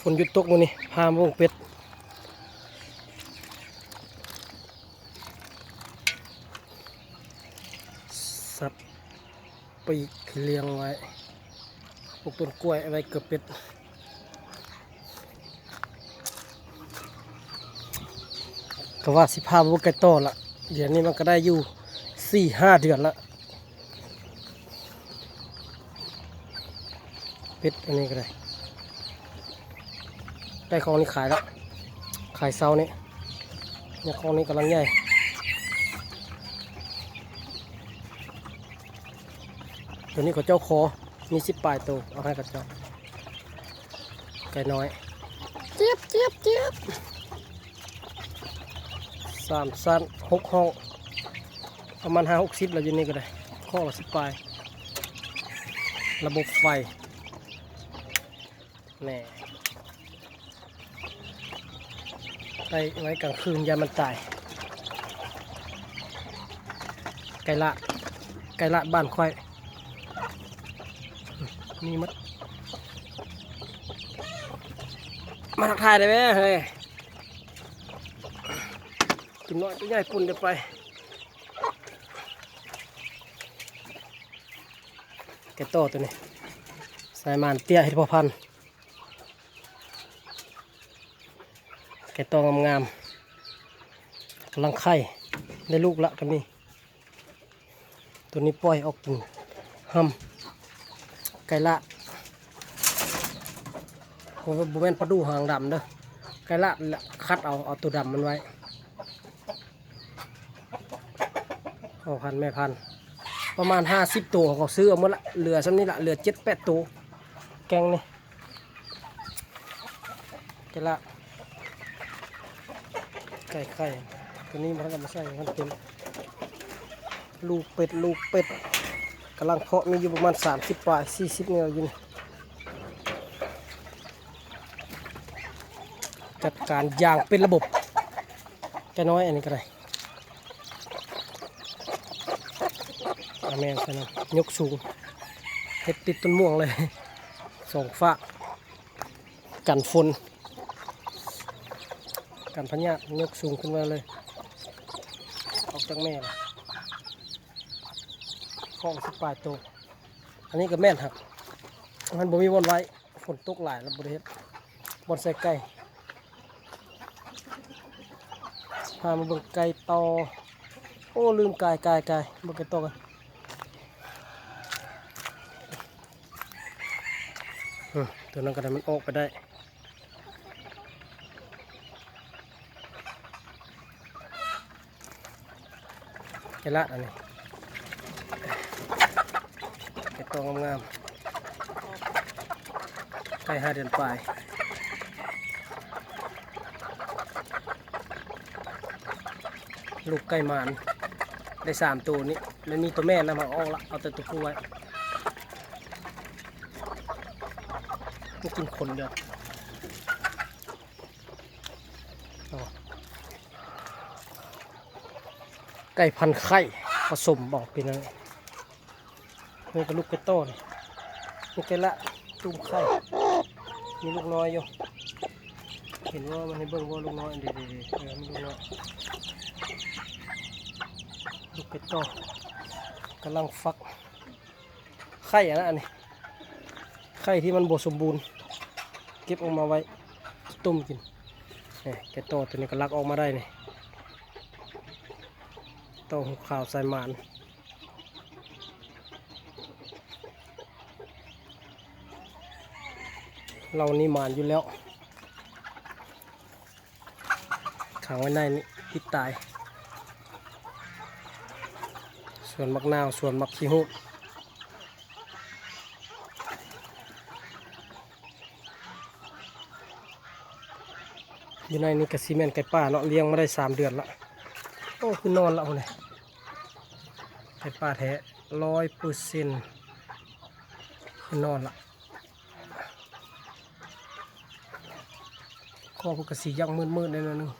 ฝนหยุดตกมื้อนี้พามาเบิ่งเป็ดสับปีกเลี้ยงไว้ปลูกต้นกล้วยไว้เกือบเป็ดก็ว่าสิพามาเบิ่งไก่โตละเดี๋ยวนี้มันก็ได้อยู่4-5 เดือนละเป็ดอันนี้ก็ได้ของนี้ขายแล้วขายเซานี่เนี่ยของนี้กำลังใหญ่ตัวนี้ก็เจ้าคอมี10 ปลายตัวเอาให้กับเจ้าไก่น้อยเจี๊ยบ3 สั้น6 ห้องประมาณ50-60แล้วอยู่นี่ก็ได้ข้อละ10 ปลายระบบไฟแน่ไปไว้กลางคืนยามมันตายไก่ละบ้านค่อยมีมัดมาทักทายได้ไหมเฮ้ยกินน้อยตัวใหญ่ปุ่นเดี๋ยวไปไก่โตตัวนี้สายมานเตี้ยเห็ดพอพันธุ์ไก่โตงามๆกำลังไข่ได้ลูกละตัวนี้ปล่อยออกกินห้ำไก่ละโอ้โหแม่นปลาดูหางดำเด้อไก่ละคัดเอาตัวดำมันไว้พ่อพันธุ์แม่พันธุ์ประมาณ50 ตัวเขาซื้อเอาหมดละเหลือซ้ำนี้ละเหลือ7-8 ตัวแกงนี่ไก่ละไก่ไข่ตัวนี้มันก็มาใส่มันเป็นลูกเป็ดกำลังเพาะมีอยู่ประมาณ30 ปลาย40เนี่ยอยู่นี่จัดการอย่างเป็นระบบแกน้อยอันนี้ก็ได้แม่กันนะยกสูงเฮ็ดติดต้นม่วงเลย2 ฝ้ากันฝนกันพญายกสูงขึ้นมาเลยออกจากแม่ข้อง10 ปลายตัวอันนี้ก็แม่นครับมันบ่มีบอลไว้ฝนตกหลายแล้วบริเวณบอลใส่ไก่พามาเบิ่งไก่ต่อโอ้ลืมไก่เบิ่งไก่ต่อกันตัวนั้นก็ได้มันออกไปได้ไก่ละอันนี้ไก่ต่องามๆไก่5 เดือนปลายลูกไก่หมานได้3 ตัวนี้แล้วมีตัวแม่นะมาออกละเอาแต่ตัวผู้ไว้ไม่กินคนเดียวไก่พันไข่ผสมบอกเป็นอะไรนี่ก็ลูกไก่โตนี่นี่ไก่ละตุ้มไข่มีลูกน้อยอยู่เห็นว่ามันให้เบิ่งว่าลูกน้อยเด็ดมีลูกน้อยลูกไก่โตกำลังฟักไข่อันนี้ไข่ที่มันบดสมบูรณ์เก็บออกมาไว้ต้มกินไก่โตตัวนี้ก็ลักออกมาได้นี่โตหุบข่าวใส่หมานเรานี่หมานอยู่แล้วขังไว้ในนี้พิษตายส่วนมักนาวส่วนมักขี้หูดอยู่ในนี้กระซีเมนไก่ป่าเนาะเลี้ยงมาได้3 เดือนละโอ้คือนอนละเอาเลยไก่ป่าแท้100%คือนอนละข้อพวกกระสียังมืดๆได้หน่อยนึง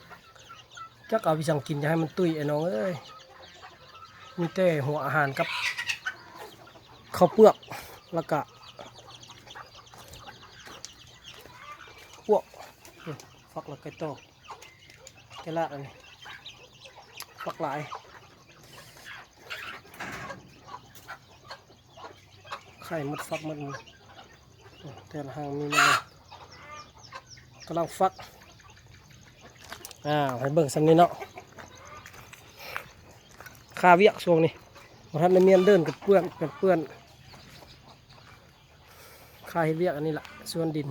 จักเอาไปสั่งกินจะให้มันตุ้ยไอ้น้องเอ้ยมีแต่หัวอาหารกับข้าวเปลือกแล้วก็พวก ฟักแล้วไก่โตไก่ละอันนี้ฟักหลายไข่มดฟักมันแต่ละหางมีมันเลยกำลังฟักให้เบิ่งสำนี้เนาะคาเวียกช่วงนี้พอท่านได้เมียนเดินกับเปื้อนคาให้เวียกอันนี้แหละส่วนดิน